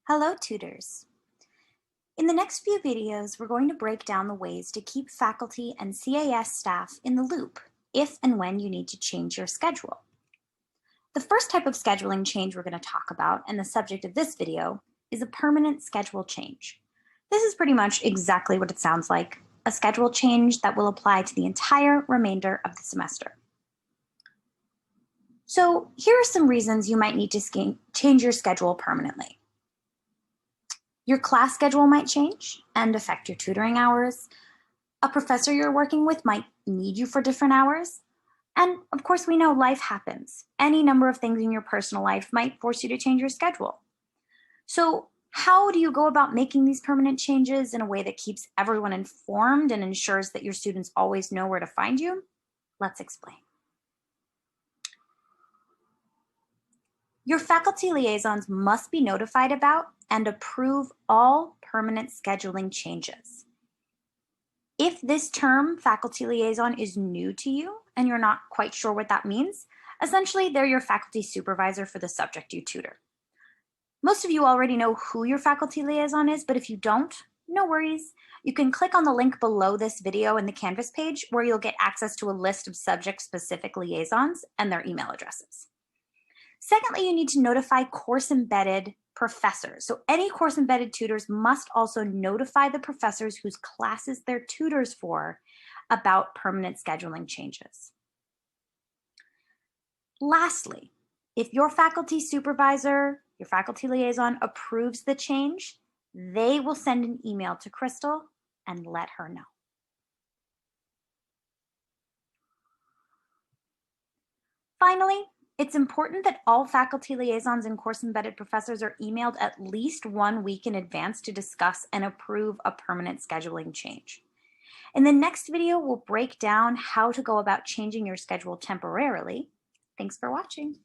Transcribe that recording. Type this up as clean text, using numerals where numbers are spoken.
Hello, tutors. In the next few videos, we're going to break down the ways to keep faculty and CAS staff in the loop if and when you need to change your schedule. The first type of scheduling change we're going to talk about, and the subject of this video, is a permanent schedule change. This is pretty much exactly what it sounds like, a schedule change that will apply to the entire remainder of the semester. So here are some reasons you might need to change your schedule permanently. Your class schedule might change and affect your tutoring hours. A professor you're working with might need you for different hours. And of course, we know life happens. Any number of things in your personal life might force you to change your schedule. So how do you go about making these permanent changes in a way that keeps everyone informed and ensures that your students always know where to find you? Let's explain. Your faculty liaisons must be notified about and approve all permanent scheduling changes. If this term, faculty liaison, is new to you and you're not quite sure what that means, essentially they're your faculty supervisor for the subject you tutor. Most of you already know who your faculty liaison is, but if you don't, no worries. You can click on the link below this video in the Canvas page where you'll get access to a list of subject-specific liaisons and their email addresses. Secondly, you need to notify course-embedded professors. So any course-embedded tutors must also notify the professors whose classes they're tutors for about permanent scheduling changes. Lastly, if your faculty supervisor, your faculty liaison approves the change, they will send an email to Crystal and let her know. Finally, it's important that all faculty liaisons and course-embedded professors are emailed at least 1 week in advance to discuss and approve a permanent scheduling change. In the next video, we'll break down how to go about changing your schedule temporarily. Thanks for watching.